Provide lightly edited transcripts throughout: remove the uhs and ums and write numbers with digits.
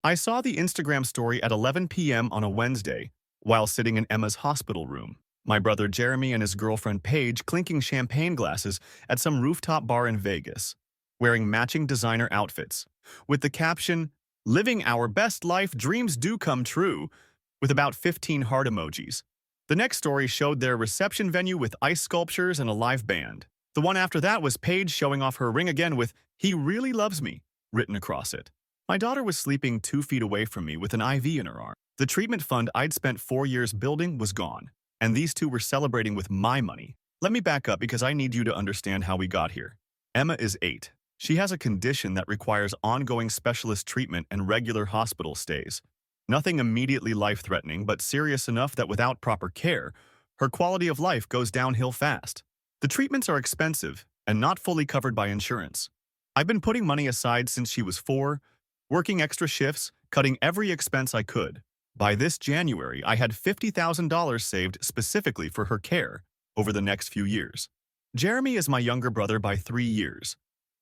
I saw the Instagram story at 11 p.m. on a Wednesday while sitting in Emma's hospital room. My brother Jeremy and his girlfriend Paige clinking champagne glasses at some rooftop bar in Vegas, wearing matching designer outfits, with the caption, "Living our best life, dreams do come true," with about 15 heart emojis. The next story showed their reception venue with ice sculptures and a live band. The one after that was Paige showing off her ring again with "He really loves me" written across it. My daughter was sleeping 2 feet away from me with an IV in her arm. The treatment fund I'd spent 4 years building was gone, and these two were celebrating with my money. Let me back up because I need you to understand how we got here. Emma is 8. She has a condition that requires ongoing specialist treatment and regular hospital stays. Nothing immediately life-threatening, but serious enough that without proper care, her quality of life goes downhill fast. The treatments are expensive and not fully covered by insurance. I've been putting money aside since she was 4, working extra shifts, cutting every expense I could. By this January, I had $50,000 saved specifically for her care over the next few years. Jeremy is my younger brother by 3 years.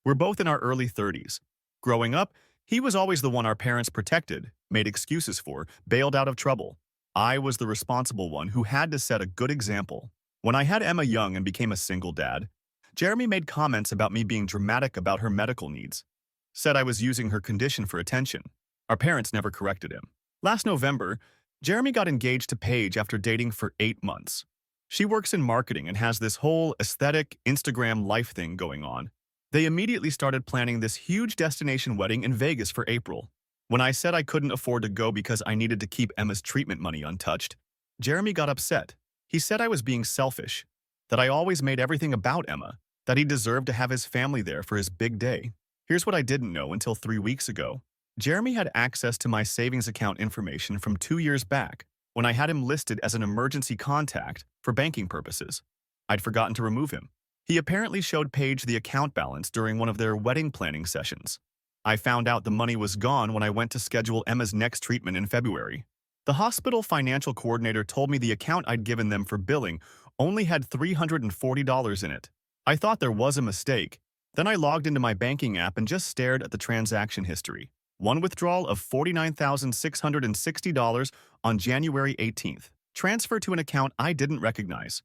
We're both in our early 30s. Growing up, he was always the one our parents protected, made excuses for, bailed out of trouble. I was the responsible one who had to set a good example. When I had Emma young and became a single dad, Jeremy made comments about me being dramatic about her medical needs. Said I was using her condition for attention. Our parents never corrected him. Last November, Jeremy got engaged to Paige after dating for 8 months. She works in marketing and has this whole aesthetic Instagram life thing going on. They immediately started planning this huge destination wedding in Vegas for April. When I said I couldn't afford to go because I needed to keep Emma's treatment money untouched, Jeremy got upset. He said I was being selfish, that I always made everything about Emma, that he deserved to have his family there for his big day. Here's what I didn't know until 3 weeks ago. Jeremy had access to my savings account information from 2 years back when I had him listed as an emergency contact for banking purposes. I'd forgotten to remove him. He apparently showed Paige the account balance during one of their wedding planning sessions. I found out the money was gone when I went to schedule Emma's next treatment in February. The hospital financial coordinator told me the account I'd given them for billing only had $340 in it. I thought there was a mistake. Then I logged into my banking app and just stared at the transaction history. One withdrawal of $49,660 on January 18th, transferred to an account I didn't recognize.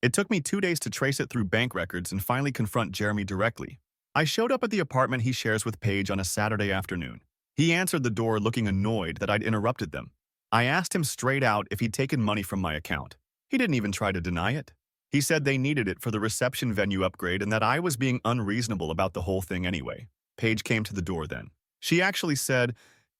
It took me 2 days to trace it through bank records and finally confront Jeremy directly. I showed up at the apartment he shares with Paige on a Saturday afternoon. He answered the door looking annoyed that I'd interrupted them. I asked him straight out if he'd taken money from my account. He didn't even try to deny it. He said they needed it for the reception venue upgrade and that I was being unreasonable about the whole thing anyway. Paige came to the door then. She actually said,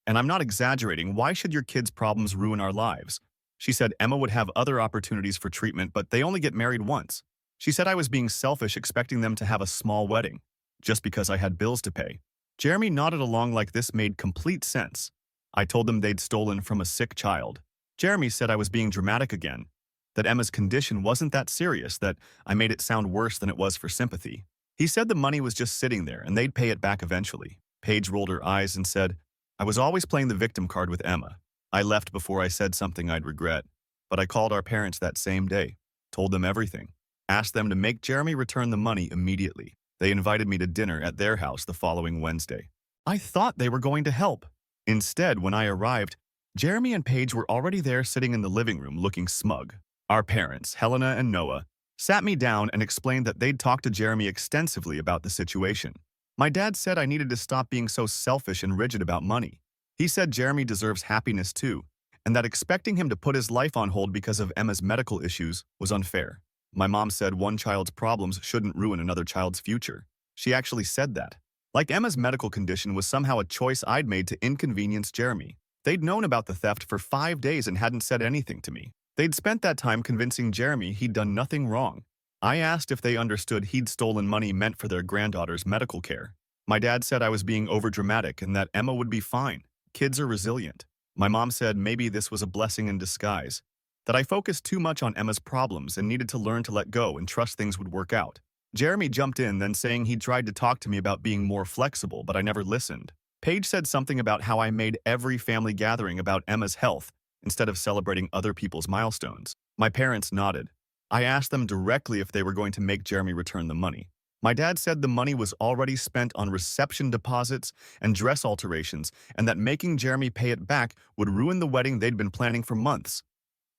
and I'm not exaggerating, "Why should your kids' problems ruin our lives?" She said Emma would have other opportunities for treatment, but they only get married once. She said I was being selfish expecting them to have a small wedding, just because I had bills to pay. Jeremy nodded along like this made complete sense. I told them they'd stolen from a sick child. Jeremy said I was being dramatic again, that Emma's condition wasn't that serious, that I made it sound worse than it was for sympathy. He said the money was just sitting there and they'd pay it back eventually. Paige rolled her eyes and said, "I was always playing the victim card with Emma. I left before I said something I'd regret, but I called our parents that same day, told them everything, asked them to make Jeremy return the money immediately. They invited me to dinner at their house the following Wednesday. I thought they were going to help. Instead, when I arrived, Jeremy and Paige were already there sitting in the living room looking smug. Our parents, Helena and Noah, sat me down and explained that they'd talked to Jeremy extensively about the situation. My dad said I needed to stop being so selfish and rigid about money. He said Jeremy deserves happiness too, and that expecting him to put his life on hold because of Emma's medical issues was unfair. My mom said one child's problems shouldn't ruin another child's future. She actually said that. Like Emma's medical condition was somehow a choice I'd made to inconvenience Jeremy. They'd known about the theft for 5 days and hadn't said anything to me. They'd spent that time convincing Jeremy he'd done nothing wrong. I asked if they understood he'd stolen money meant for their granddaughter's medical care. My dad said I was being overdramatic and that Emma would be fine. Kids are resilient. My mom said maybe this was a blessing in disguise, that I focused too much on Emma's problems and needed to learn to let go and trust things would work out. Jeremy jumped in, then saying he'd tried to talk to me about being more flexible, but I never listened. Paige said something about how I made every family gathering about Emma's health instead of celebrating other people's milestones. My parents nodded. I asked them directly if they were going to make Jeremy return the money. My dad said the money was already spent on reception deposits and dress alterations, and that making Jeremy pay it back would ruin the wedding they'd been planning for months.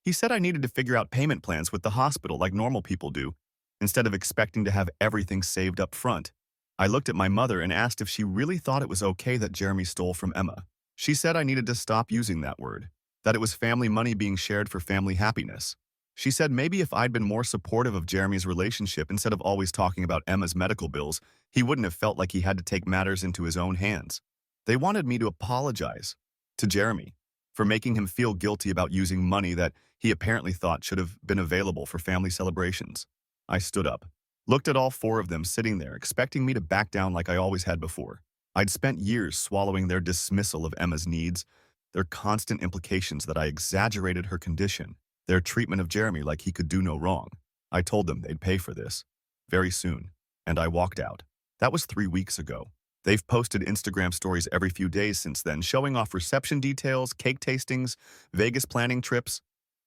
He said I needed to figure out payment plans with the hospital like normal people do, instead of expecting to have everything saved up front. I looked at my mother and asked if she really thought it was okay that Jeremy stole from Emma. She said I needed to stop using that word, that it was family money being shared for family happiness. She said maybe if I'd been more supportive of Jeremy's relationship instead of always talking about Emma's medical bills, he wouldn't have felt like he had to take matters into his own hands. They wanted me to apologize to Jeremy for making him feel guilty about using money that he apparently thought should have been available for family celebrations. I stood up, looked at all four of them sitting there, expecting me to back down like I always had before. I'd spent years swallowing their dismissal of Emma's needs, their constant implications that I exaggerated her condition, their treatment of Jeremy like he could do no wrong. I told them they'd pay for this very soon, and I walked out. That was 3 weeks ago. They've posted Instagram stories every few days since then, showing off reception details, cake tastings, Vegas planning trips,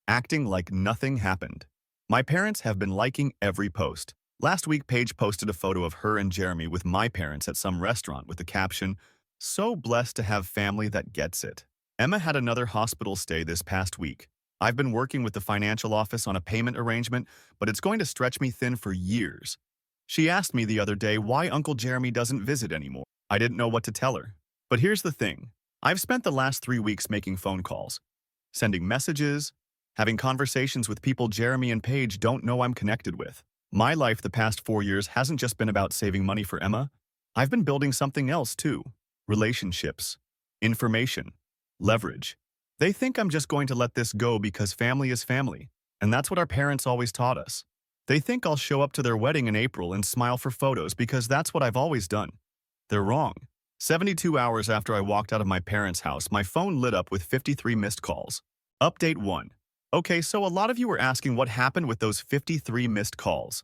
acting like nothing happened. My parents have been liking every post. Last week, Paige posted a photo of her and Jeremy with my parents at some restaurant with the caption, "So blessed to have family that gets it." Emma had another hospital stay this past week. I've been working with the financial office on a payment arrangement, but it's going to stretch me thin for years. She asked me the other day why Uncle Jeremy doesn't visit anymore. I didn't know what to tell her. But here's the thing. I've spent the last 3 weeks making phone calls, sending messages, having conversations with people Jeremy and Paige don't know I'm connected with. My life the past 4 years hasn't just been about saving money for Emma. I've been building something else too. Relationships, information, leverage. They think I'm just going to let this go because family is family, and that's what our parents always taught us. They think I'll show up to their wedding in April and smile for photos because that's what I've always done. They're wrong. 72 hours after I walked out of my parents' house, my phone lit up with 53 missed calls. Update 1. Okay, so a lot of you were asking what happened with those 53 missed calls.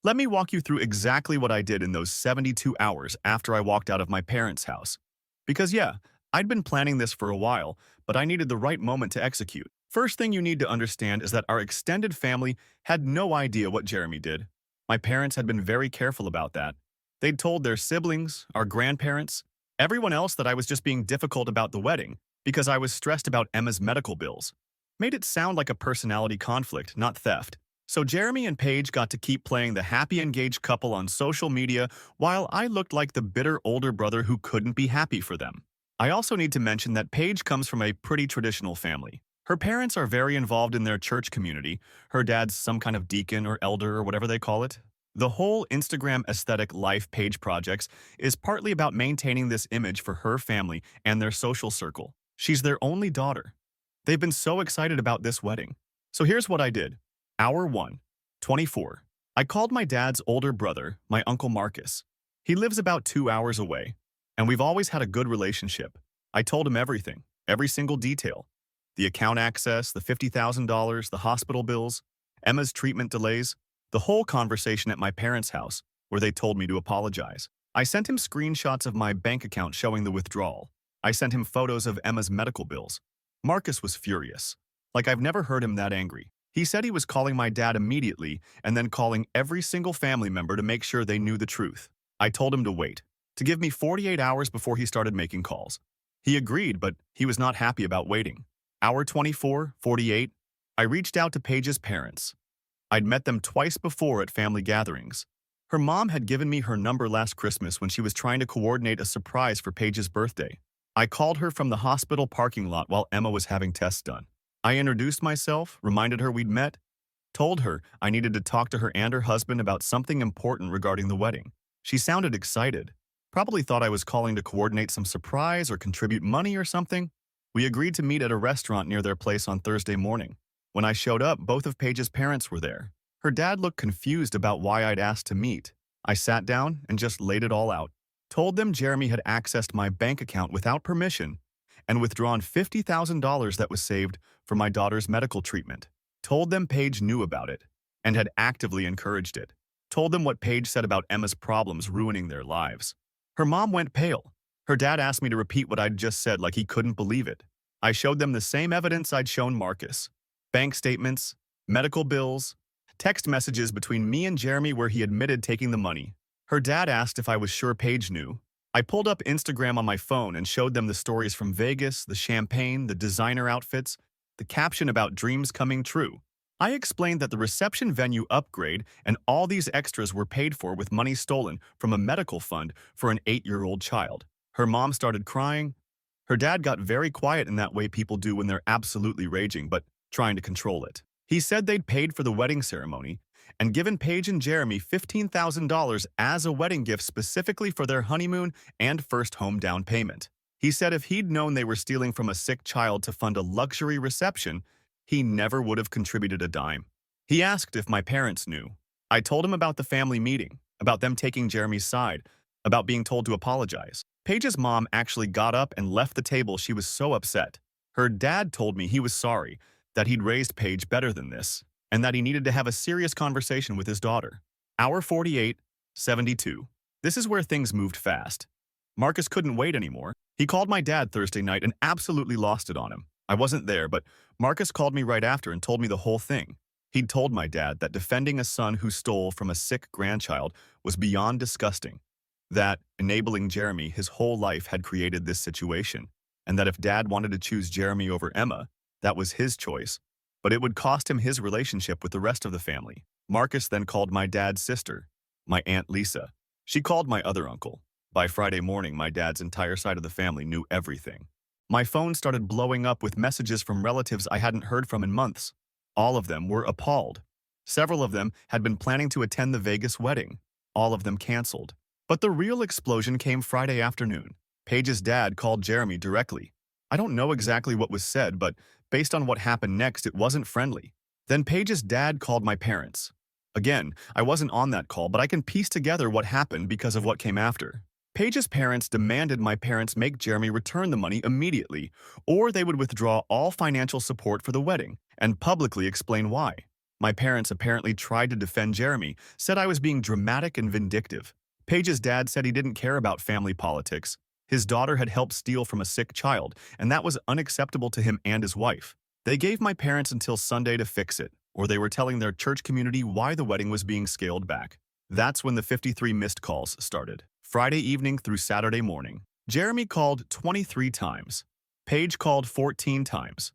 Let me walk you through exactly what I did in those 72 hours after I walked out of my parents' house. Because yeah, I'd been planning this for a while, but I needed the right moment to execute. First thing you need to understand is that our extended family had no idea what Jeremy did. My parents had been very careful about that. They'd told their siblings, our grandparents, everyone else that I was just being difficult about the wedding because I was stressed about Emma's medical bills. Made it sound like a personality conflict, not theft. So Jeremy and Paige got to keep playing the happy engaged couple on social media while I looked like the bitter older brother who couldn't be happy for them. I also need to mention that Paige comes from a pretty traditional family. Her parents are very involved in their church community. Her dad's some kind of deacon or elder or whatever they call it. The whole Instagram aesthetic life Paige projects is partly about maintaining this image for her family and their social circle. She's their only daughter. They've been so excited about this wedding. So here's what I did. Hour 1, 24. I called my dad's older brother, my Uncle Marcus. He lives about 2 hours away, and we've always had a good relationship. I told him everything, every single detail. The account access, the $50,000, the hospital bills, Emma's treatment delays, the whole conversation at my parents' house, where they told me to apologize. I sent him screenshots of my bank account showing the withdrawal. I sent him photos of Emma's medical bills. Marcus was furious. Like I've never heard him that angry. He said he was calling my dad immediately and then calling every single family member to make sure they knew the truth. I told him to wait, to give me 48 hours before he started making calls. He agreed, but he was not happy about waiting. Hour 24, 48, I reached out to Paige's parents. I'd met them twice before at family gatherings. Her mom had given me her number last Christmas when she was trying to coordinate a surprise for Paige's birthday. I called her from the hospital parking lot while Emma was having tests done. I introduced myself, reminded her we'd met, told her I needed to talk to her and her husband about something important regarding the wedding. She sounded excited. Probably thought I was calling to coordinate some surprise or contribute money or something. We agreed to meet at a restaurant near their place on Thursday morning. When I showed up, both of Paige's parents were there. Her dad looked confused about why I'd asked to meet. I sat down and just laid it all out. Told them Jeremy had accessed my bank account without permission and withdrawn $50,000 that was saved for my daughter's medical treatment. Told them Paige knew about it and had actively encouraged it. Told them what Paige said about Emma's problems ruining their lives. Her mom went pale. Her dad asked me to repeat what I'd just said like he couldn't believe it. I showed them the same evidence I'd shown Marcus. Bank statements, medical bills, text messages between me and Jeremy where he admitted taking the money. Her dad asked if I was sure Paige knew. I pulled up Instagram on my phone and showed them the stories from Vegas, the champagne, the designer outfits, the caption about dreams coming true. I explained that the reception venue upgrade and all these extras were paid for with money stolen from a medical fund for an 8-year-old child. Her mom started crying. Her dad got very quiet in that way people do when they're absolutely raging but trying to control it. He said they'd paid for the wedding ceremony and given Paige and Jeremy $15,000 as a wedding gift specifically for their honeymoon and first home down payment. He said if he'd known they were stealing from a sick child to fund a luxury reception, he never would have contributed a dime. He asked if my parents knew. I told him about the family meeting, about them taking Jeremy's side, about being told to apologize. Paige's mom actually got up and left the table. She was so upset. Her dad told me he was sorry, that he'd raised Paige better than this, and that he needed to have a serious conversation with his daughter. Hour 48, 72. This is where things moved fast. Marcus couldn't wait anymore. He called my dad Thursday night and absolutely lost it on him. I wasn't there, but Marcus called me right after and told me the whole thing. He'd told my dad that defending a son who stole from a sick grandchild was beyond disgusting, that enabling Jeremy his whole life had created this situation, and that if Dad wanted to choose Jeremy over Emma, that was his choice, but it would cost him his relationship with the rest of the family. Marcus then called my dad's sister, my Aunt Lisa. She called my other uncle. By Friday morning, my dad's entire side of the family knew everything. My phone started blowing up with messages from relatives I hadn't heard from in months. All of them were appalled. Several of them had been planning to attend the Vegas wedding. All of them canceled. But the real explosion came Friday afternoon. Paige's dad called Jeremy directly. I don't know exactly what was said, but based on what happened next, it wasn't friendly. Then Paige's dad called my parents. Again, I wasn't on that call, but I can piece together what happened because of what came after. Paige's parents demanded my parents make Jeremy return the money immediately, or they would withdraw all financial support for the wedding and publicly explain why. My parents apparently tried to defend Jeremy, said I was being dramatic and vindictive. Paige's dad said he didn't care about family politics. His daughter had helped steal from a sick child, and that was unacceptable to him and his wife. They gave my parents until Sunday to fix it, or they were telling their church community why the wedding was being scaled back. That's when the 53 missed calls started. Friday evening through Saturday morning. Jeremy called 23 times. Paige called 14 times.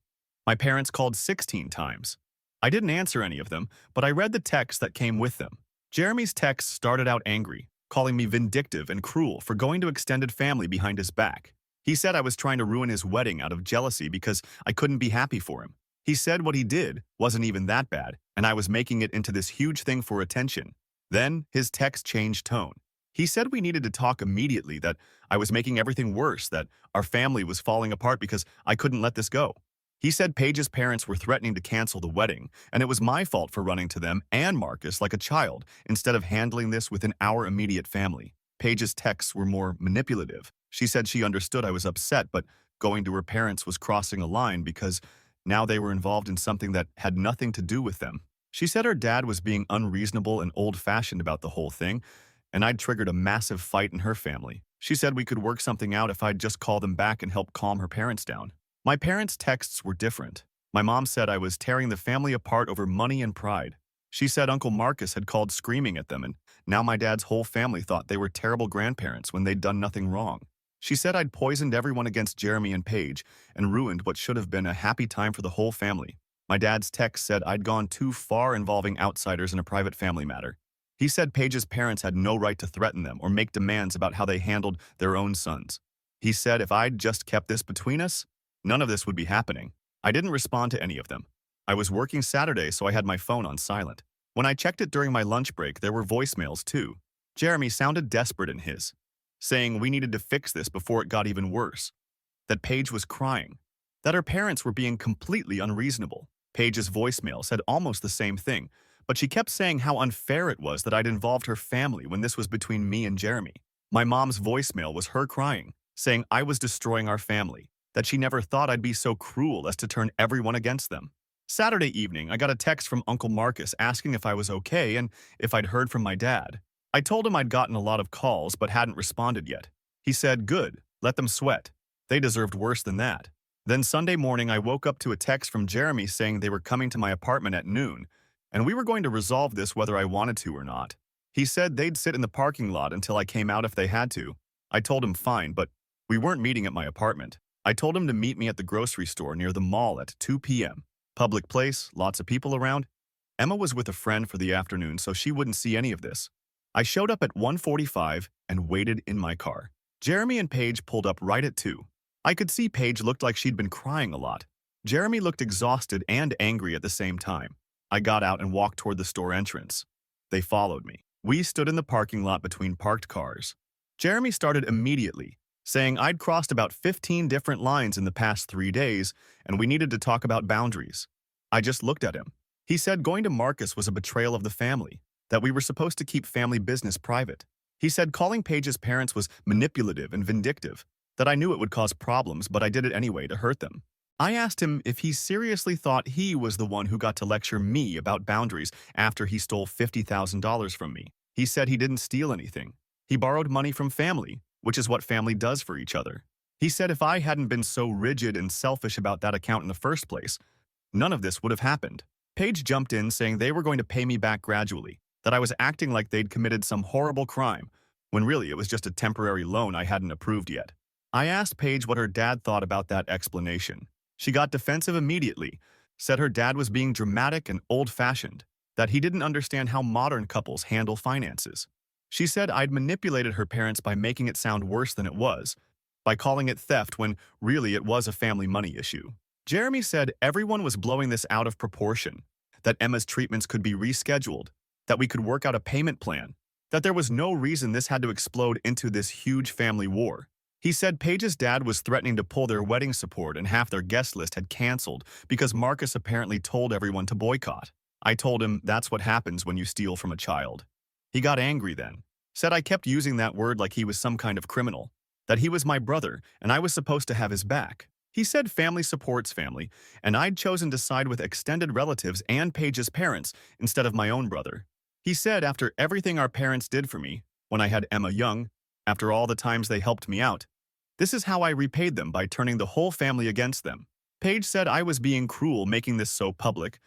My parents called 16 times. I didn't answer any of them, but I read the texts that came with them. Jeremy's texts started out angry, calling me vindictive and cruel for going to extended family behind his back. He said I was trying to ruin his wedding out of jealousy because I couldn't be happy for him. He said what he did wasn't even that bad, and I was making it into this huge thing for attention. Then his text changed tone. He said we needed to talk immediately, that I was making everything worse, that our family was falling apart because I couldn't let this go. He said Paige's parents were threatening to cancel the wedding, and it was my fault for running to them and Marcus like a child instead of handling this within our immediate family. Paige's texts were more manipulative. She said she understood I was upset, but going to her parents was crossing a line because now they were involved in something that had nothing to do with them. She said her dad was being unreasonable and old-fashioned about the whole thing, and I'd triggered a massive fight in her family. She said we could work something out if I'd just call them back and help calm her parents down. My parents' texts were different. My mom said I was tearing the family apart over money and pride. She said Uncle Marcus had called screaming at them, and now my dad's whole family thought they were terrible grandparents when they'd done nothing wrong. She said I'd poisoned everyone against Jeremy and Paige and ruined what should have been a happy time for the whole family. My dad's text said I'd gone too far involving outsiders in a private family matter. He said Paige's parents had no right to threaten them or make demands about how they handled their own sons. He said if I'd just kept this between us, none of this would be happening. I didn't respond to any of them. I was working Saturday, so I had my phone on silent. When I checked it during my lunch break, there were voicemails too. Jeremy sounded desperate in his, saying we needed to fix this before it got even worse. That Paige was crying. That her parents were being completely unreasonable. Paige's voicemail said almost the same thing, but she kept saying how unfair it was that I'd involved her family when this was between me and Jeremy. My mom's voicemail was her crying, saying I was destroying our family, that she never thought I'd be so cruel as to turn everyone against them. Saturday evening, I got a text from Uncle Marcus asking if I was okay and if I'd heard from my dad. I told him I'd gotten a lot of calls but hadn't responded yet. He said, "Good, let them sweat. They deserved worse than that." Then Sunday morning, I woke up to a text from Jeremy saying they were coming to my apartment at noon, and we were going to resolve this whether I wanted to or not. He said they'd sit in the parking lot until I came out if they had to. I told him fine, but we weren't meeting at my apartment. I told him to meet me at the grocery store near the mall at 2 p.m. Public place, lots of people around. Emma was with a friend for the afternoon, so she wouldn't see any of this. I showed up at 1:45 and waited in my car. Jeremy and Paige pulled up right at 2. I could see Paige looked like she'd been crying a lot. Jeremy looked exhausted and angry at the same time. I got out and walked toward the store entrance. They followed me. We stood in the parking lot between parked cars. Jeremy started immediately, saying I'd crossed about 15 different lines in the past 3 days and we needed to talk about boundaries. I just looked at him. He said going to Marcus was a betrayal of the family, that we were supposed to keep family business private. He said calling Paige's parents was manipulative and vindictive, that I knew it would cause problems, but I did it anyway to hurt them. I asked him if he seriously thought he was the one who got to lecture me about boundaries after he stole $50,000 from me. He said he didn't steal anything. He borrowed money from family, which is what family does for each other. He said if I hadn't been so rigid and selfish about that account in the first place, none of this would have happened. Paige jumped in saying they were going to pay me back gradually, that I was acting like they'd committed some horrible crime, when really it was just a temporary loan I hadn't approved yet. I asked Paige what her dad thought about that explanation. She got defensive immediately, said her dad was being dramatic and old-fashioned, that he didn't understand how modern couples handle finances. She said I'd manipulated her parents by making it sound worse than it was, by calling it theft when really it was a family money issue. Jeremy said everyone was blowing this out of proportion, that Emma's treatments could be rescheduled, that we could work out a payment plan, that there was no reason this had to explode into this huge family war. He said Paige's dad was threatening to pull their wedding support and half their guest list had canceled because Marcus apparently told everyone to boycott. I told him that's what happens when you steal from a child. He got angry then, said I kept using that word like he was some kind of criminal, that he was my brother and I was supposed to have his back. He said family supports family, and I'd chosen to side with extended relatives and Paige's parents instead of my own brother. He said after everything our parents did for me, when I had Emma young, after all the times they helped me out, this is how I repaid them by turning the whole family against them. Paige said I was being cruel making this so public,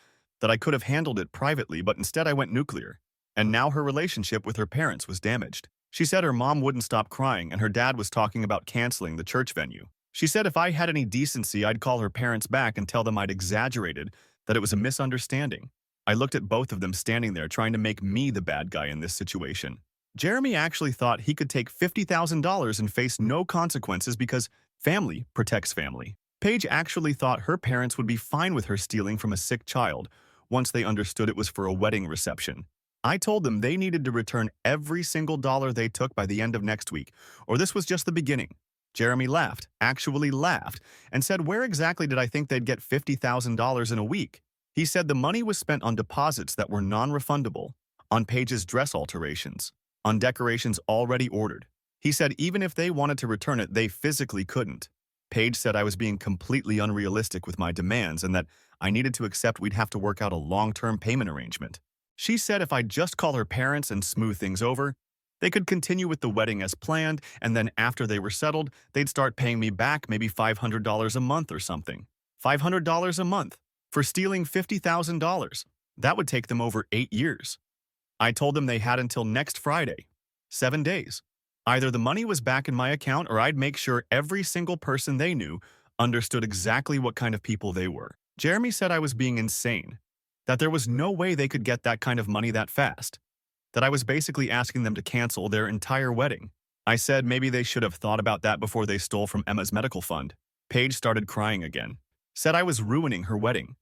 that I could have handled it privately, but instead I went nuclear, and now her relationship with her parents was damaged. She said her mom wouldn't stop crying and her dad was talking about canceling the church venue. She said if I had any decency, I'd call her parents back and tell them I'd exaggerated, that it was a misunderstanding. I looked at both of them standing there trying to make me the bad guy in this situation. Jeremy actually thought he could take $50,000 and face no consequences because family protects family. Paige actually thought her parents would be fine with her stealing from a sick child once they understood it was for a wedding reception. I told them they needed to return every single dollar they took by the end of next week, or this was just the beginning. Jeremy laughed, actually laughed, and said where exactly did I think they'd get $50,000 in a week? He said the money was spent on deposits that were non-refundable, on Paige's dress alterations, on decorations already ordered. He said even if they wanted to return it, they physically couldn't. Paige said I was being completely unrealistic with my demands and that I needed to accept we'd have to work out a long-term payment arrangement. She said if I'd just call her parents and smooth things over, they could continue with the wedding as planned, and then after they were settled, they'd start paying me back maybe $500 a month or something. $500 a month for stealing $50,000. That would take them over 8 years. I told them they had until next Friday, 7 days. Either the money was back in my account or I'd make sure every single person they knew understood exactly what kind of people they were. Jeremy said I was being insane, that there was no way they could get that kind of money that fast, that I was basically asking them to cancel their entire wedding. I said maybe they should have thought about that before they stole from Emma's medical fund. Paige started crying again, said I was ruining her wedding,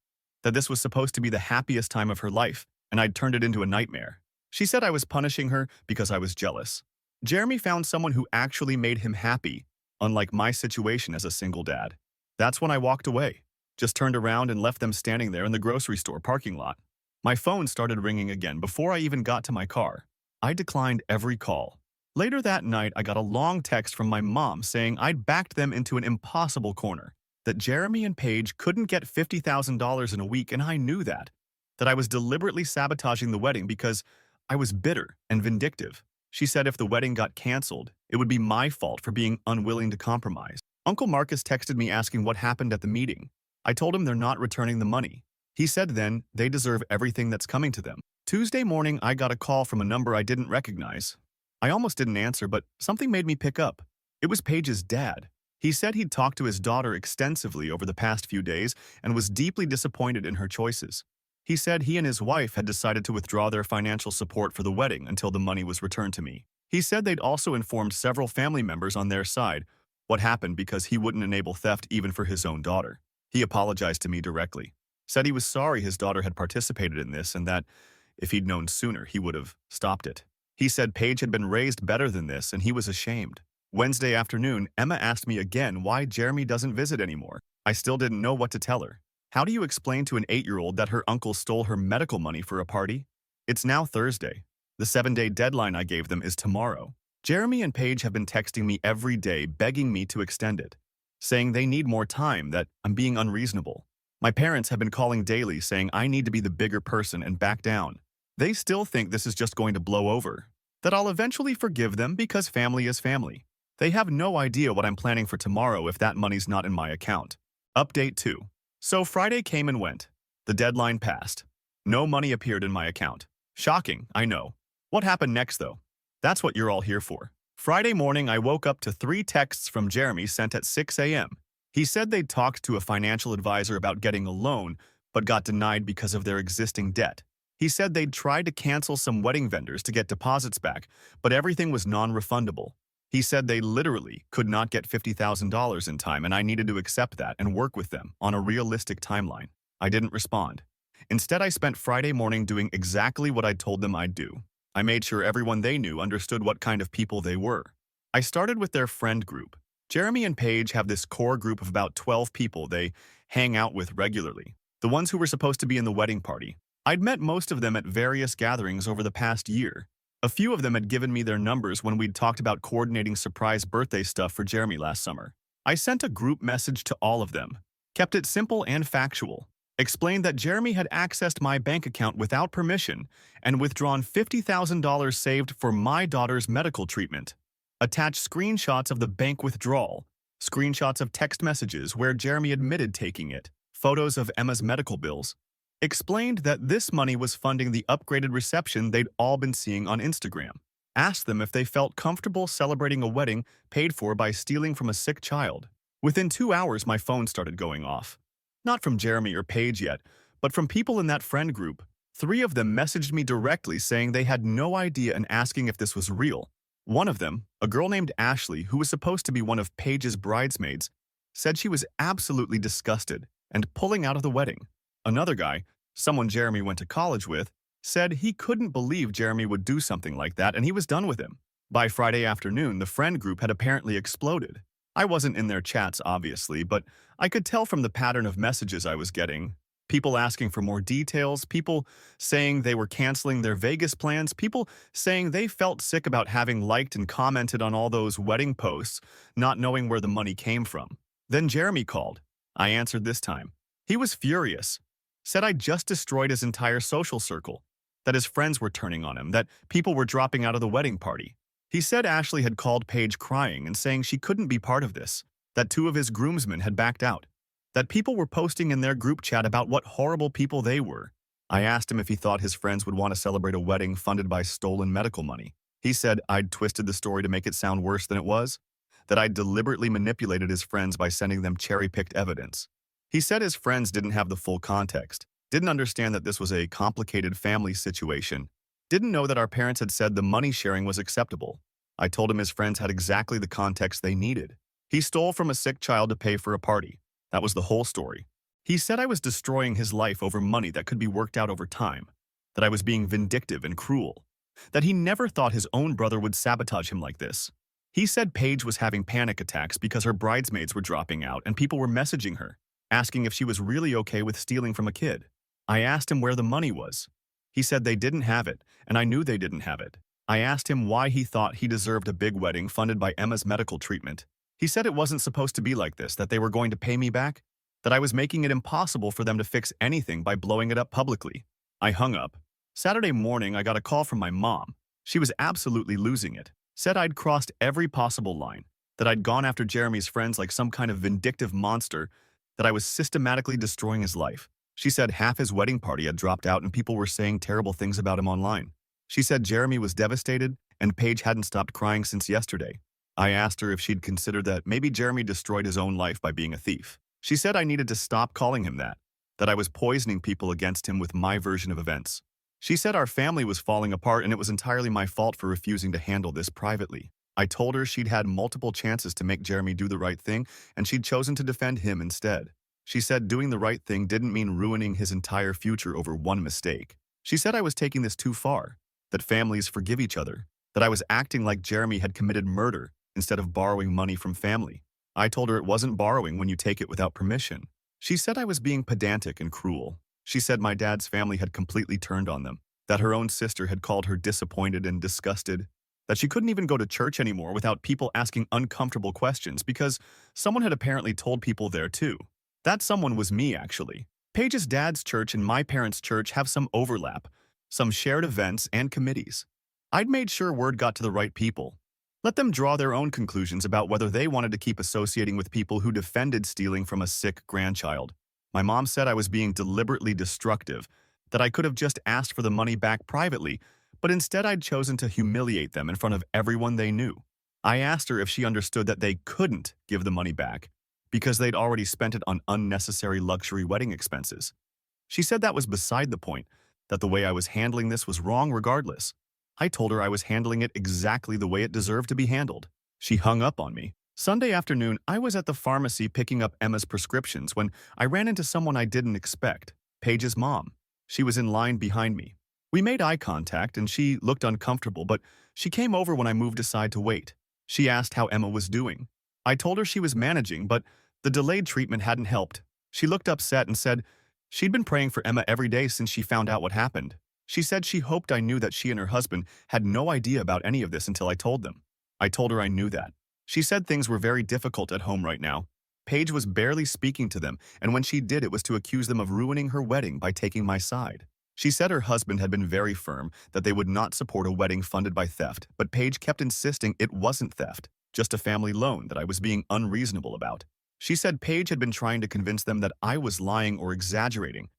that this was supposed to be the happiest time of her life, and I'd turned it into a nightmare. She said I was punishing her because I was jealous. Jeremy found someone who actually made him happy, unlike my situation as a single dad. That's when I walked away, just turned around and left them standing there in the grocery store parking lot. My phone started ringing again before I even got to my car. I declined every call. Later that night, I got a long text from my mom saying I'd backed them into an impossible corner, that Jeremy and Paige couldn't get $50,000 in a week, and I knew that I was deliberately sabotaging the wedding because I was bitter and vindictive. She said if the wedding got canceled, it would be my fault for being unwilling to compromise. Uncle Marcus texted me asking what happened at the meeting. I told him they're not returning the money. He said then they deserve everything that's coming to them. Tuesday morning, I got a call from a number I didn't recognize. I almost didn't answer, but something made me pick up. It was Paige's dad. He said he'd talked to his daughter extensively over the past few days and was deeply disappointed in her choices. He said he and his wife had decided to withdraw their financial support for the wedding until the money was returned to me. He said they'd also informed several family members on their side what happened because he wouldn't enable theft even for his own daughter. He apologized to me directly, said he was sorry his daughter had participated in this and that if he'd known sooner, he would have stopped it. He said Paige had been raised better than this and he was ashamed. Wednesday afternoon, Emma asked me again why Jeremy doesn't visit anymore. I still didn't know what to tell her. How do you explain to an 8-year-old that her uncle stole her medical money for a party? It's now Thursday. The 7-day deadline I gave them is tomorrow. Jeremy and Paige have been texting me every day begging me to extend it, saying they need more time, that I'm being unreasonable. My parents have been calling daily saying I need to be the bigger person and back down. They still think this is just going to blow over, that I'll eventually forgive them because family is family. They have no idea what I'm planning for tomorrow if that money's not in my account. Update 2. So Friday came and went. The deadline passed. No money appeared in my account. Shocking, I know. What happened next, though? That's what you're all here for. Friday morning, I woke up to 3 texts from Jeremy sent at 6 a.m. He said they'd talked to a financial advisor about getting a loan, but got denied because of their existing debt. He said they'd tried to cancel some wedding vendors to get deposits back, but everything was non-refundable. He said they literally could not get $50,000 in time and I needed to accept that and work with them on a realistic timeline. I didn't respond. Instead, I spent Friday morning doing exactly what I told them I'd do. I made sure everyone they knew understood what kind of people they were. I started with their friend group. Jeremy and Paige have this core group of about 12 people they hang out with regularly, the ones who were supposed to be in the wedding party. I'd met most of them at various gatherings over the past year. A few of them had given me their numbers when we'd talked about coordinating surprise birthday stuff for Jeremy last summer. I sent a group message to all of them, kept it simple and factual, explained that Jeremy had accessed my bank account without permission and withdrawn $50,000 saved for my daughter's medical treatment. Attached screenshots of the bank withdrawal, screenshots of text messages where Jeremy admitted taking it, photos of Emma's medical bills. Explained that this money was funding the upgraded reception they'd all been seeing on Instagram. Asked them if they felt comfortable celebrating a wedding paid for by stealing from a sick child. Within 2 hours, my phone started going off. Not from Jeremy or Paige yet, but from people in that friend group. 3 of them messaged me directly saying they had no idea and asking if this was real. One of them, a girl named Ashley, who was supposed to be one of Paige's bridesmaids, said she was absolutely disgusted and pulling out of the wedding. Another guy, someone Jeremy went to college with, said he couldn't believe Jeremy would do something like that and he was done with him. By Friday afternoon, the friend group had apparently exploded. I wasn't in their chats, obviously, but I could tell from the pattern of messages I was getting. People asking for more details, people saying they were canceling their Vegas plans, people saying they felt sick about having liked and commented on all those wedding posts, not knowing where the money came from. Then Jeremy called. I answered this time. He was furious. Said I'd just destroyed his entire social circle, that his friends were turning on him, that people were dropping out of the wedding party. He said Ashley had called Paige crying and saying she couldn't be part of this, that 2 of his groomsmen had backed out, that people were posting in their group chat about what horrible people they were. I asked him if he thought his friends would want to celebrate a wedding funded by stolen medical money. He said I'd twisted the story to make it sound worse than it was, that I'd deliberately manipulated his friends by sending them cherry-picked evidence. He said his friends didn't have the full context, didn't understand that this was a complicated family situation, didn't know that our parents had said the money sharing was acceptable. I told him his friends had exactly the context they needed. He stole from a sick child to pay for a party. That was the whole story. He said I was destroying his life over money that could be worked out over time, that I was being vindictive and cruel, that he never thought his own brother would sabotage him like this. He said Paige was having panic attacks because her bridesmaids were dropping out and people were messaging her, asking if she was really okay with stealing from a kid. I asked him where the money was. He said they didn't have it, and I knew they didn't have it. I asked him why he thought he deserved a big wedding funded by Emma's medical treatment. He said it wasn't supposed to be like this, that they were going to pay me back, that I was making it impossible for them to fix anything by blowing it up publicly. I hung up. Saturday morning, I got a call from my mom. She was absolutely losing it. Said I'd crossed every possible line, that I'd gone after Jeremy's friends like some kind of vindictive monster, that I was systematically destroying his life. She said half his wedding party had dropped out and people were saying terrible things about him online. She said Jeremy was devastated and Paige hadn't stopped crying since yesterday. I asked her if she'd considered that maybe Jeremy destroyed his own life by being a thief. She said I needed to stop calling him that I was poisoning people against him with my version of events. She said our family was falling apart and it was entirely my fault for refusing to handle this privately. I told her she'd had multiple chances to make Jeremy do the right thing and she'd chosen to defend him instead. She said doing the right thing didn't mean ruining his entire future over one mistake. She said I was taking this too far, that families forgive each other, that I was acting like Jeremy had committed murder instead of borrowing money from family. I told her it wasn't borrowing when you take it without permission. She said I was being pedantic and cruel. She said my dad's family had completely turned on them, that her own sister had called her disappointed and disgusted, that she couldn't even go to church anymore without people asking uncomfortable questions because someone had apparently told people there too. That someone was me, actually. Paige's dad's church and my parents' church have some overlap, some shared events and committees. I'd made sure word got to the right people. Let them draw their own conclusions about whether they wanted to keep associating with people who defended stealing from a sick grandchild. My mom said I was being deliberately destructive, that I could have just asked for the money back privately, but instead I'd chosen to humiliate them in front of everyone they knew. I asked her if she understood that they couldn't give the money back because they'd already spent it on unnecessary luxury wedding expenses. She said that was beside the point, that the way I was handling this was wrong regardless. I told her I was handling it exactly the way it deserved to be handled. She hung up on me. Sunday afternoon, I was at the pharmacy picking up Emma's prescriptions when I ran into someone I didn't expect, Paige's mom. She was in line behind me. We made eye contact and she looked uncomfortable, but she came over when I moved aside to wait. She asked how Emma was doing. I told her she was managing, but the delayed treatment hadn't helped. She looked upset and said she'd been praying for Emma every day since she found out what happened. She said she hoped I knew that she and her husband had no idea about any of this until I told them. I told her I knew that. She said things were very difficult at home right now. Paige was barely speaking to them, and when she did, it was to accuse them of ruining her wedding by taking my side. She said her husband had been very firm that they would not support a wedding funded by theft, but Paige kept insisting it wasn't theft, just a family loan that I was being unreasonable about. She said Paige had been trying to convince them that I was lying or exaggerating,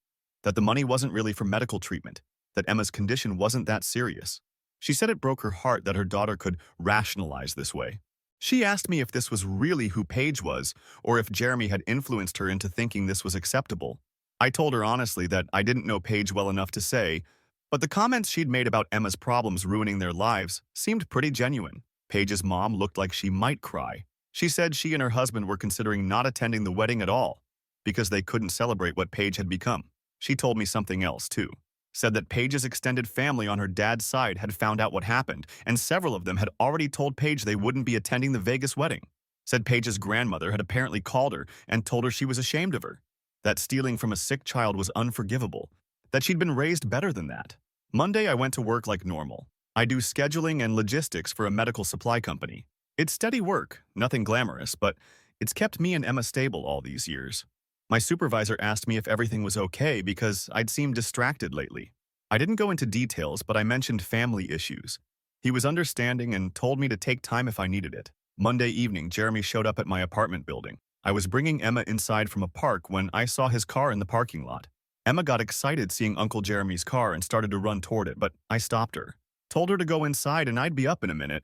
that the money wasn't really for medical treatment, that Emma's condition wasn't that serious. She said it broke her heart that her daughter could rationalize this way. She asked me if this was really who Paige was, or if Jeremy had influenced her into thinking this was acceptable. I told her honestly that I didn't know Paige well enough to say, but the comments she'd made about Emma's problems ruining their lives seemed pretty genuine. Paige's mom looked like she might cry. She said she and her husband were considering not attending the wedding at all because they couldn't celebrate what Paige had become. She told me something else, too. Said that Paige's extended family on her dad's side had found out what happened, and several of them had already told Paige they wouldn't be attending the Vegas wedding. Said Paige's grandmother had apparently called her and told her she was ashamed of her, that stealing from a sick child was unforgivable, that she'd been raised better than that. Monday, I went to work like normal. I do scheduling and logistics for a medical supply company. It's steady work, nothing glamorous, but it's kept me and Emma stable all these years. My supervisor asked me if everything was okay because I'd seemed distracted lately. I didn't go into details, but I mentioned family issues. He was understanding and told me to take time if I needed it. Monday evening, Jeremy showed up at my apartment building. I was bringing Emma inside from a park when I saw his car in the parking lot. Emma got excited seeing Uncle Jeremy's car and started to run toward it, but I stopped her. Told her to go inside and I'd be up in a minute.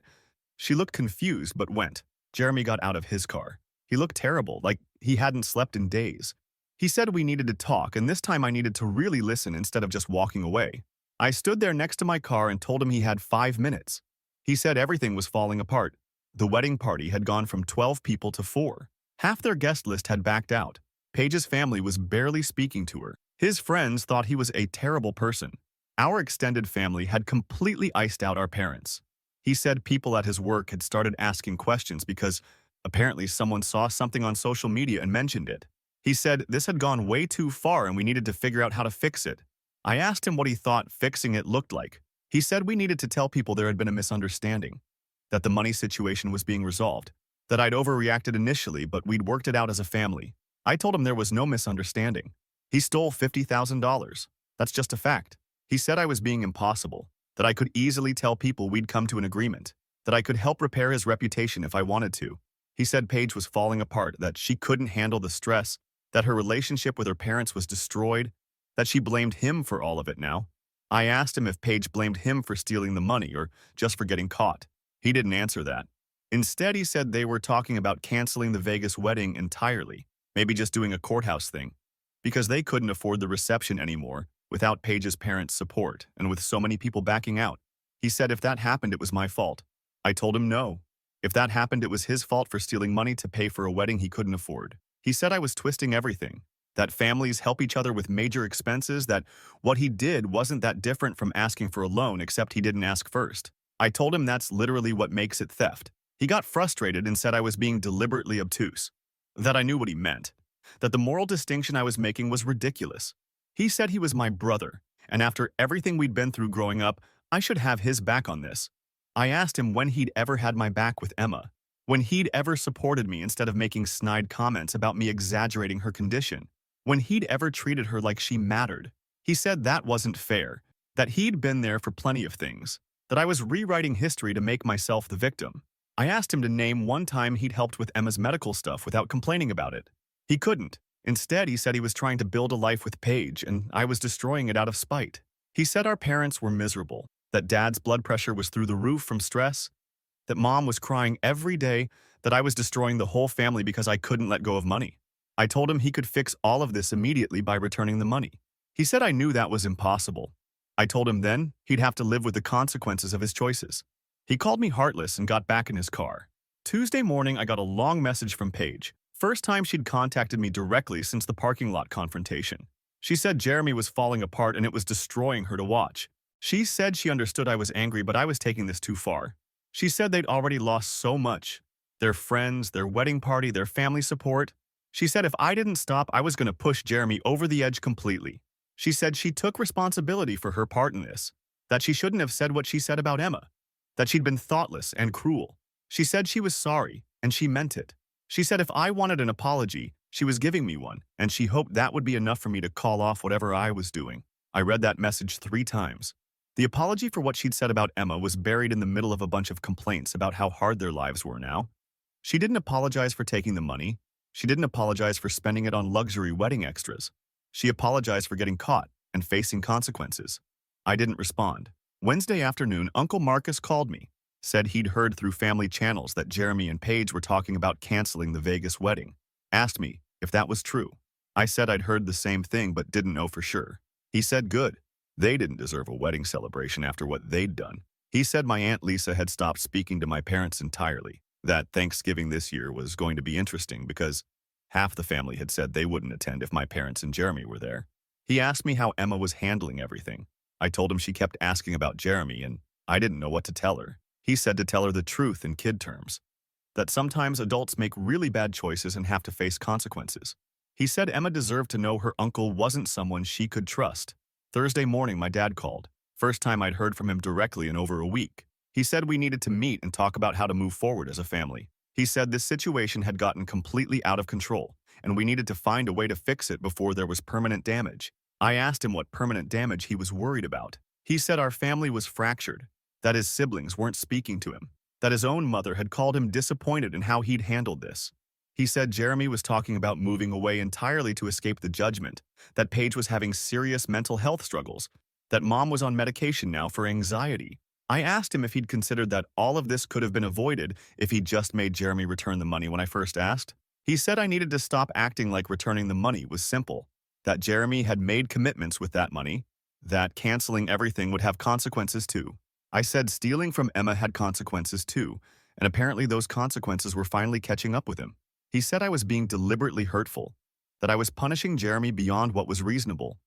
She looked confused but went. Jeremy got out of his car. He looked terrible, like he hadn't slept in days. He said we needed to talk, and this time I needed to really listen instead of just walking away. I stood there next to my car and told him he had 5 minutes. He said everything was falling apart. The wedding party had gone from 12 people to 4. Half their guest list had backed out. Paige's family was barely speaking to her. His friends thought he was a terrible person. Our extended family had completely iced out our parents. He said people at his work had started asking questions because apparently someone saw something on social media and mentioned it. He said this had gone way too far and we needed to figure out how to fix it. I asked him what he thought fixing it looked like. He said we needed to tell people there had been a misunderstanding, that the money situation was being resolved, that I'd overreacted initially, but we'd worked it out as a family. I told him there was no misunderstanding. He stole $50,000. That's just a fact. He said I was being impossible, that I could easily tell people we'd come to an agreement, that I could help repair his reputation if I wanted to. He said Paige was falling apart, that she couldn't handle the stress, that her relationship with her parents was destroyed, that she blamed him for all of it now. I asked him if Paige blamed him for stealing the money or just for getting caught. He didn't answer that. Instead, he said they were talking about canceling the Vegas wedding entirely, maybe just doing a courthouse thing, because they couldn't afford the reception anymore without Paige's parents' support and with so many people backing out. He said if that happened, it was my fault. I told him no. If that happened, it was his fault for stealing money to pay for a wedding he couldn't afford. He said I was twisting everything, that families help each other with major expenses, that what he did wasn't that different from asking for a loan except he didn't ask first. I told him that's literally what makes it theft. He got frustrated and said I was being deliberately obtuse, that I knew what he meant, that the moral distinction I was making was ridiculous. He said he was my brother, and after everything we'd been through growing up, I should have his back on this. I asked him when he'd ever had my back with Emma, when he'd ever supported me instead of making snide comments about me exaggerating her condition, when he'd ever treated her like she mattered. He said that wasn't fair, that he'd been there for plenty of things, that I was rewriting history to make myself the victim. I asked him to name one time he'd helped with Emma's medical stuff without complaining about it. He couldn't. Instead, he said he was trying to build a life with Paige, and I was destroying it out of spite. He said our parents were miserable, that Dad's blood pressure was through the roof from stress, that Mom was crying every day, that I was destroying the whole family because I couldn't let go of money. I told him he could fix all of this immediately by returning the money. He said I knew that was impossible. I told him then he'd have to live with the consequences of his choices. He called me heartless and got back in his car. Tuesday morning, I got a long message from Paige. First time she'd contacted me directly since the parking lot confrontation. She said Jeremy was falling apart and it was destroying her to watch. She said she understood I was angry, but I was taking this too far. She said they'd already lost so much. Their friends, their wedding party, their family support. She said if I didn't stop, I was going to push Jeremy over the edge completely. She said she took responsibility for her part in this, that she shouldn't have said what she said about Emma, that she'd been thoughtless and cruel. She said she was sorry, and she meant it. She said if I wanted an apology, she was giving me one, and she hoped that would be enough for me to call off whatever I was doing. I read that message 3 times. The apology for what she'd said about Emma was buried in the middle of a bunch of complaints about how hard their lives were now. She didn't apologize for taking the money. She didn't apologize for spending it on luxury wedding extras. She apologized for getting caught and facing consequences. I didn't respond. Wednesday afternoon, Uncle Marcus called me, said he'd heard through family channels that Jeremy and Paige were talking about canceling the Vegas wedding. Asked me if that was true. I said I'd heard the same thing but didn't know for sure. He said good. They didn't deserve a wedding celebration after what they'd done. He said my Aunt Lisa had stopped speaking to my parents entirely, that Thanksgiving this year was going to be interesting because half the family had said they wouldn't attend if my parents and Jeremy were there. He asked me how Emma was handling everything. I told him she kept asking about Jeremy, and I didn't know what to tell her. He said to tell her the truth in kid terms, that sometimes adults make really bad choices and have to face consequences. He said Emma deserved to know her uncle wasn't someone she could trust. Thursday morning, my dad called. First time I'd heard from him directly in over a week. He said we needed to meet and talk about how to move forward as a family. He said this situation had gotten completely out of control, and we needed to find a way to fix it before there was permanent damage. I asked him what permanent damage he was worried about. He said our family was fractured, that his siblings weren't speaking to him, that his own mother had called him disappointed in how he'd handled this. He said Jeremy was talking about moving away entirely to escape the judgment, that Paige was having serious mental health struggles, that Mom was on medication now for anxiety. I asked him if he'd considered that all of this could have been avoided if he just made Jeremy return the money when I first asked. He said I needed to stop acting like returning the money was simple, that Jeremy had made commitments with that money, that canceling everything would have consequences too. I said stealing from Emma had consequences too, and apparently those consequences were finally catching up with him. He said I was being deliberately hurtful, that I was punishing Jeremy beyond what was reasonable,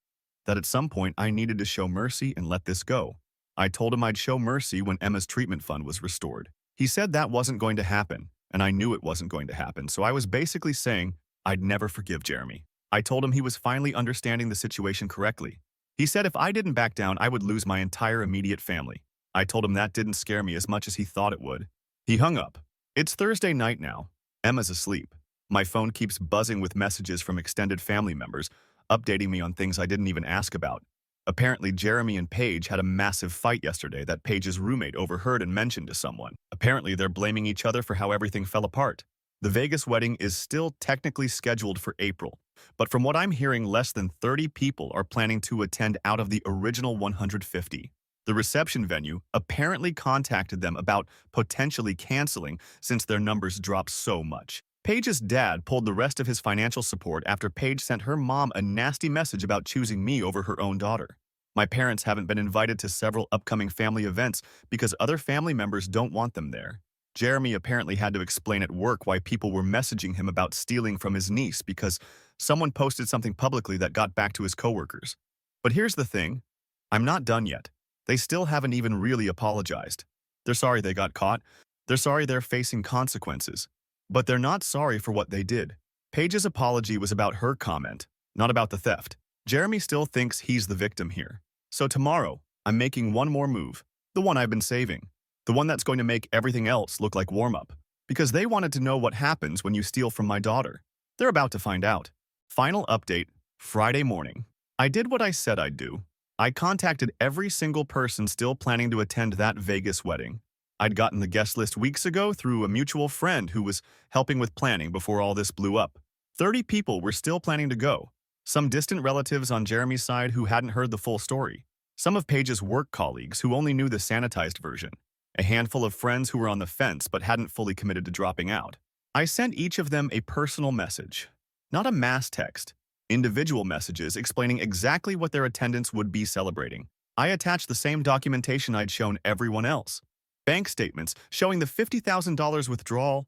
that at some point I needed to show mercy and let this go. I told him I'd show mercy when Emma's treatment fund was restored. He said that wasn't going to happen, and I knew it wasn't going to happen, so I was basically saying I'd never forgive Jeremy. I told him he was finally understanding the situation correctly. He said if I didn't back down, I would lose my entire immediate family. I told him that didn't scare me as much as he thought it would. He hung up. It's Thursday night now. Emma's asleep. My phone keeps buzzing with messages from extended family members, updating me on things I didn't even ask about. Apparently, Jeremy and Paige had a massive fight yesterday that Paige's roommate overheard and mentioned to someone. Apparently, they're blaming each other for how everything fell apart. The Vegas wedding is still technically scheduled for April, But from what I'm hearing, less than 30 people are planning to attend out of the original 150. The reception venue apparently contacted them about potentially canceling since their numbers dropped so much. Paige's dad pulled the rest of his financial support after Paige sent her mom a nasty message about choosing me over her own daughter. My parents haven't been invited to several upcoming family events because other family members don't want them there. Jeremy apparently had to explain at work why people were messaging him about stealing from his niece because someone posted something publicly that got back to his coworkers. But here's the thing, I'm not done yet. They still haven't even really apologized. They're sorry they got caught. They're sorry they're facing consequences. But they're not sorry for what they did. Paige's apology was about her comment, not about the theft. Jeremy still thinks he's the victim here. So tomorrow, I'm making one more move, the one I've been saving, the one that's going to make everything else look like warm-up. Because they wanted to know what happens when you steal from my daughter. They're about to find out. Final update, Friday morning. I did what I said I'd do. I contacted every single person still planning to attend that Vegas wedding. I'd gotten the guest list weeks ago through a mutual friend who was helping with planning before all this blew up. 30 people were still planning to go. Some distant relatives on Jeremy's side who hadn't heard the full story. Some of Paige's work colleagues who only knew the sanitized version. A handful of friends who were on the fence but hadn't fully committed to dropping out. I sent each of them a personal message, not a mass text. Individual messages explaining exactly what their attendance would be celebrating. I attached the same documentation I'd shown everyone else. Bank statements showing the $50,000 withdrawal,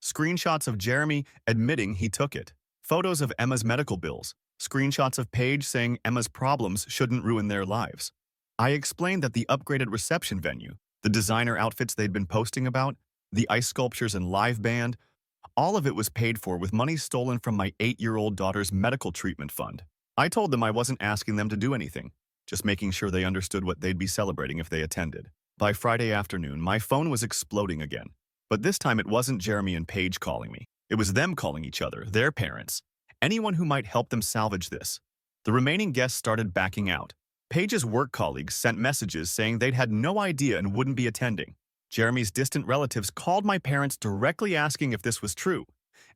screenshots of Jeremy admitting he took it, photos of Emma's medical bills, screenshots of Paige saying Emma's problems shouldn't ruin their lives. I explained that the upgraded reception venue, the designer outfits they'd been posting about, the ice sculptures and live band, all of it was paid for with money stolen from my 8-year-old daughter's medical treatment fund. I told them I wasn't asking them to do anything, just making sure they understood what they'd be celebrating if they attended. By Friday afternoon, my phone was exploding again. But this time it wasn't Jeremy and Paige calling me. It was them calling each other, their parents, anyone who might help them salvage this. The remaining guests started backing out. Paige's work colleagues sent messages saying they'd had no idea and wouldn't be attending. Jeremy's distant relatives called my parents directly asking if this was true,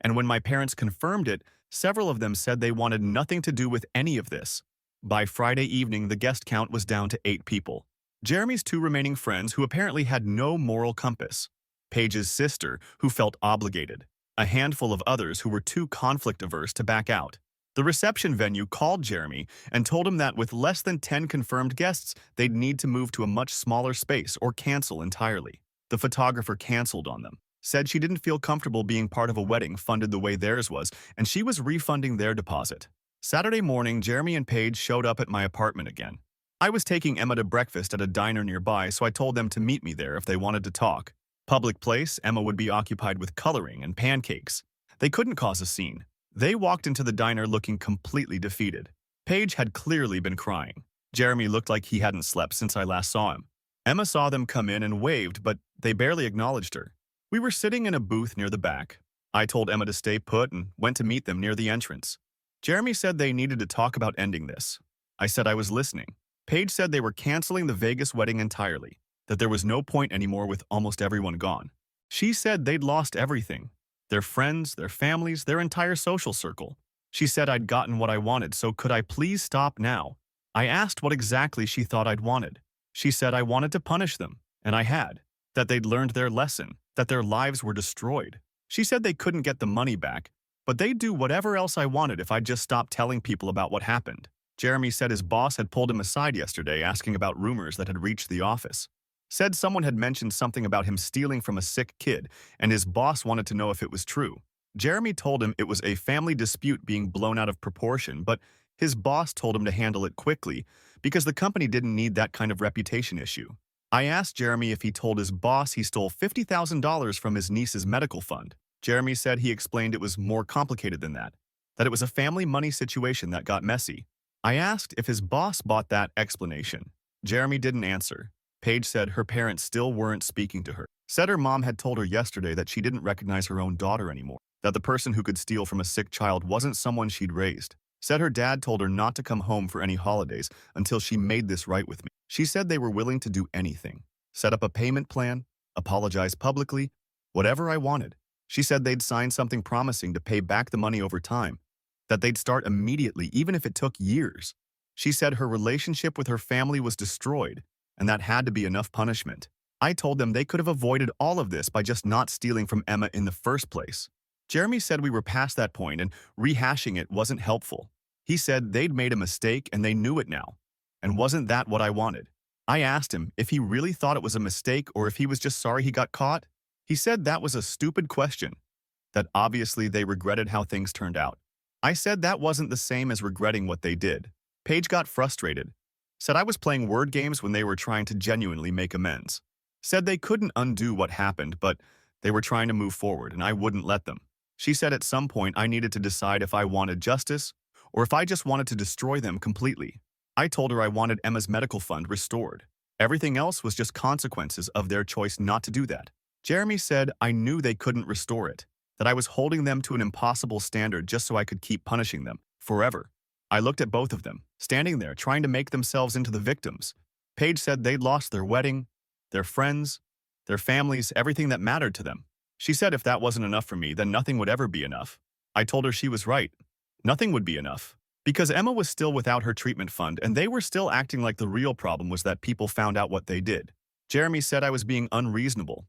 and when my parents confirmed it, several of them said they wanted nothing to do with any of this. By Friday evening, the guest count was down to 8 people. Jeremy's 2 remaining friends who apparently had no moral compass. Paige's sister, who felt obligated. A handful of others who were too conflict-averse to back out. The reception venue called Jeremy and told him that with less than 10 confirmed guests, they'd need to move to a much smaller space or cancel entirely. The photographer canceled on them, said she didn't feel comfortable being part of a wedding funded the way theirs was, and she was refunding their deposit. Saturday morning, Jeremy and Paige showed up at my apartment again. I was taking Emma to breakfast at a diner nearby, so I told them to meet me there if they wanted to talk. Public place, Emma would be occupied with coloring and pancakes. They couldn't cause a scene. They walked into the diner looking completely defeated. Paige had clearly been crying. Jeremy looked like he hadn't slept since I last saw him. Emma saw them come in and waved, but they barely acknowledged her. We were sitting in a booth near the back. I told Emma to stay put and went to meet them near the entrance. Jeremy said they needed to talk about ending this. I said I was listening. Paige said they were canceling the Vegas wedding entirely, that there was no point anymore with almost everyone gone. She said they'd lost everything. Their friends, their families, their entire social circle. She said I'd gotten what I wanted, so could I please stop now? I asked what exactly she thought I'd wanted. She said I wanted to punish them, and I had. That they'd learned their lesson, that their lives were destroyed. She said they couldn't get the money back, but they'd do whatever else I wanted if I'd just stop telling people about what happened. Jeremy said his boss had pulled him aside yesterday asking about rumors that had reached the office. Said someone had mentioned something about him stealing from a sick kid, and his boss wanted to know if it was true. Jeremy told him it was a family dispute being blown out of proportion, but his boss told him to handle it quickly because the company didn't need that kind of reputation issue. I asked Jeremy if he told his boss he stole $50,000 from his niece's medical fund. Jeremy said he explained it was more complicated than that it was a family money situation that got messy. I asked if his boss bought that explanation. Jeremy didn't answer. Paige said her parents still weren't speaking to her. Said her mom had told her yesterday that she didn't recognize her own daughter anymore, that the person who could steal from a sick child wasn't someone she'd raised. Said her dad told her not to come home for any holidays until she made this right with me. She said they were willing to do anything. Set up a payment plan, apologize publicly, whatever I wanted. She said they'd sign something promising to pay back the money over time. that they'd start immediately even if it took years. She said her relationship with her family was destroyed, and that had to be enough punishment. I told them they could have avoided all of this by just not stealing from Emma in the first place. Jeremy said we were past that point and rehashing it wasn't helpful. He said they'd made a mistake and they knew it now. And wasn't that what I wanted? I asked him if he really thought it was a mistake or if he was just sorry he got caught. He said that was a stupid question, that obviously they regretted how things turned out. I said that wasn't the same as regretting what they did. Paige got frustrated, said I was playing word games when they were trying to genuinely make amends. Said they couldn't undo what happened, but they were trying to move forward and I wouldn't let them. She said at some point I needed to decide if I wanted justice or if I just wanted to destroy them completely. I told her I wanted Emma's medical fund restored. Everything else was just consequences of their choice not to do that. Jeremy said I knew they couldn't restore it, that I was holding them to an impossible standard just so I could keep punishing them forever. I looked at both of them, standing there trying to make themselves into the victims. Paige said they'd lost their wedding, their friends, their families, everything that mattered to them. She said if that wasn't enough for me, then nothing would ever be enough. I told her she was right. Nothing would be enough. Because Emma was still without her treatment fund and they were still acting like the real problem was that people found out what they did. Jeremy said I was being unreasonable,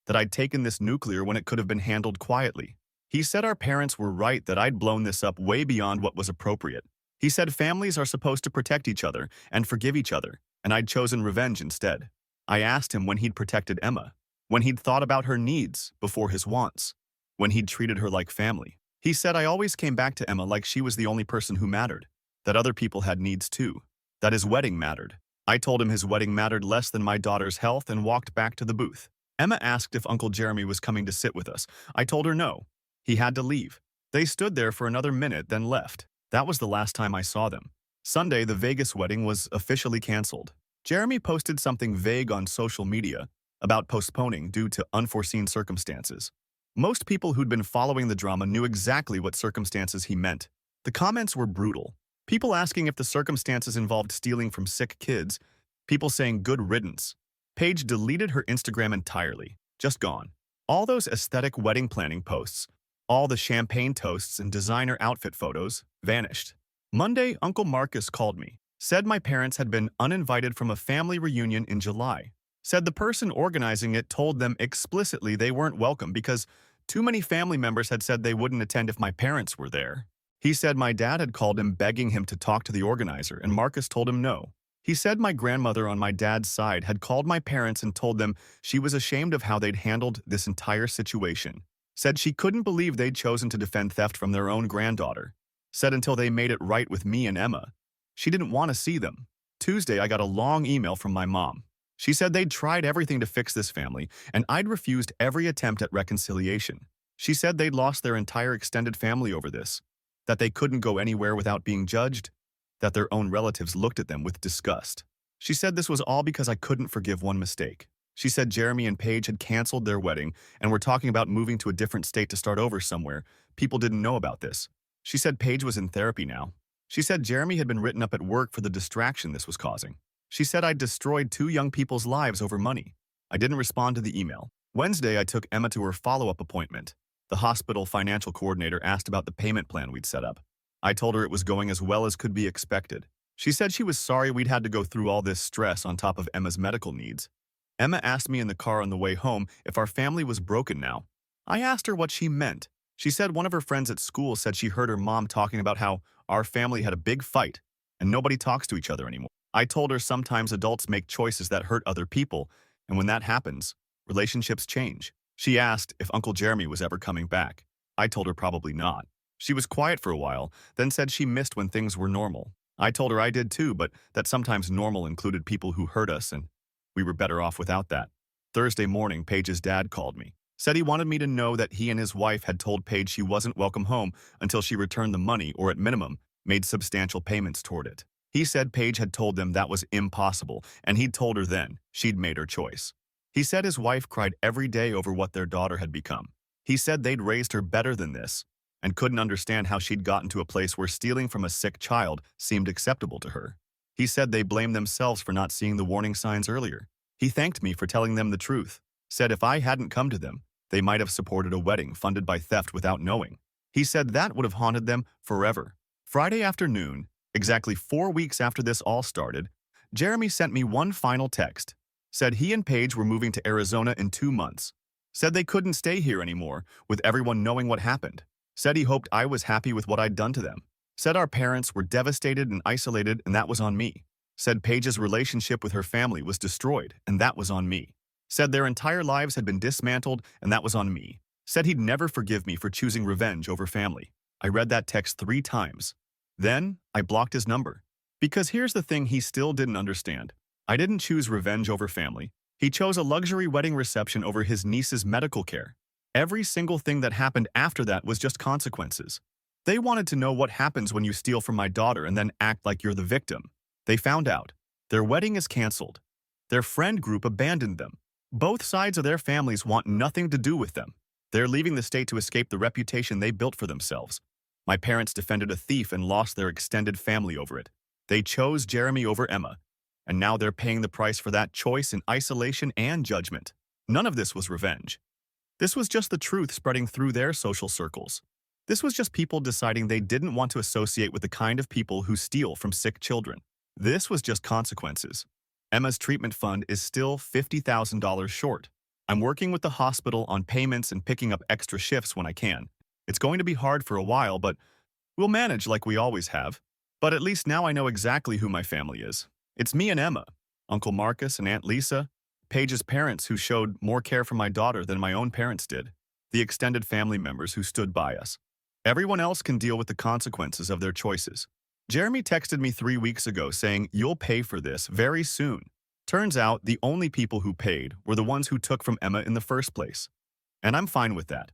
that I'd taken this nuclear when it could have been handled quietly. He said our parents were right that I'd blown this up way beyond what was appropriate. He said families are supposed to protect each other and forgive each other, and I'd chosen revenge instead. I asked him when he'd protected Emma, when he'd thought about her needs before his wants, when he'd treated her like family. He said I always came back to Emma like she was the only person who mattered, that other people had needs too, that his wedding mattered. I told him his wedding mattered less than my daughter's health and walked back to the booth. Emma asked if Uncle Jeremy was coming to sit with us. I told her no. He had to leave. They stood there for another minute, then left. That was the last time I saw them. Sunday, the Vegas wedding was officially canceled. Jeremy posted something vague on social media about postponing due to unforeseen circumstances. Most people who'd been following the drama knew exactly what circumstances he meant. The comments were brutal. People asking if the circumstances involved stealing from sick kids. People saying good riddance. Paige deleted her Instagram entirely. Just gone. All those aesthetic wedding planning posts, all the champagne toasts and designer outfit photos, vanished. Monday, Uncle Marcus called me. Said my parents had been uninvited from a family reunion in July. Said the person organizing it told them explicitly they weren't welcome because too many family members had said they wouldn't attend if my parents were there. He said my dad had called him begging him to talk to the organizer and Marcus told him no. He said my grandmother on my dad's side had called my parents and told them she was ashamed of how they'd handled this entire situation. Said she couldn't believe they'd chosen to defend theft from their own granddaughter. Said until they made it right with me and Emma, she didn't want to see them. Tuesday, I got a long email from my mom. She said they'd tried everything to fix this family, and I'd refused every attempt at reconciliation. She said they'd lost their entire extended family over this, that they couldn't go anywhere without being judged, that their own relatives looked at them with disgust. She said this was all because I couldn't forgive one mistake. She said Jeremy and Paige had canceled their wedding and were talking about moving to a different state to start over somewhere. People didn't know about this. She said Paige was in therapy now. She said Jeremy had been written up at work for the distraction this was causing. She said I'd destroyed 2 young people's lives over money. I didn't respond to the email. Wednesday, I took Emma to her follow-up appointment. The hospital financial coordinator asked about the payment plan we'd set up. I told her it was going as well as could be expected. She said she was sorry we'd had to go through all this stress on top of Emma's medical needs. Emma asked me in the car on the way home if our family was broken now. I asked her what she meant. She said one of her friends at school said she heard her mom talking about how our family had a big fight and nobody talks to each other anymore. I told her sometimes adults make choices that hurt other people, and when that happens, relationships change. She asked if Uncle Jeremy was ever coming back. I told her probably not. She was quiet for a while, then said she missed when things were normal. I told her I did too, but that sometimes normal included people who hurt us and we were better off without that. Thursday morning, Paige's dad called me. Said he wanted me to know that he and his wife had told Paige she wasn't welcome home until she returned the money or at minimum, made substantial payments toward it. He said Paige had told them that was impossible and he'd told her then she'd made her choice. He said his wife cried every day over what their daughter had become. He said they'd raised her better than this and couldn't understand how she'd gotten to a place where stealing from a sick child seemed acceptable to her. He said they blamed themselves for not seeing the warning signs earlier. He thanked me for telling them the truth. Said if I hadn't come to them, they might have supported a wedding funded by theft without knowing. He said that would have haunted them forever. Friday afternoon, exactly 4 weeks after this all started, Jeremy sent me one final text. Said he and Paige were moving to Arizona in 2 months. Said they couldn't stay here anymore, with everyone knowing what happened. Said he hoped I was happy with what I'd done to them. Said our parents were devastated and isolated, and that was on me. Said Paige's relationship with her family was destroyed, and that was on me. Said their entire lives had been dismantled, and that was on me. Said he'd never forgive me for choosing revenge over family. I read that text 3 times. Then, I blocked his number. Because here's the thing he still didn't understand. I didn't choose revenge over family. He chose a luxury wedding reception over his niece's medical care. Every single thing that happened after that was just consequences. They wanted to know what happens when you steal from my daughter and then act like you're the victim. They found out. Their wedding is canceled. Their friend group abandoned them. Both sides of their families want nothing to do with them. They're leaving the state to escape the reputation they built for themselves. My parents defended a thief and lost their extended family over it. They chose Jeremy over Emma, and now they're paying the price for that choice in isolation and judgment. None of this was revenge. This was just the truth spreading through their social circles. This was just people deciding they didn't want to associate with the kind of people who steal from sick children. This was just consequences. Emma's treatment fund is still $50,000 short. I'm working with the hospital on payments and picking up extra shifts when I can. It's going to be hard for a while, but we'll manage like we always have. But at least now I know exactly who my family is. It's me and Emma, Uncle Marcus and Aunt Lisa, Paige's parents who showed more care for my daughter than my own parents did, the extended family members who stood by us. Everyone else can deal with the consequences of their choices. Jeremy texted me 3 weeks ago saying, "You'll pay for this very soon." Turns out the only people who paid were the ones who took from Emma in the first place. And I'm fine with that.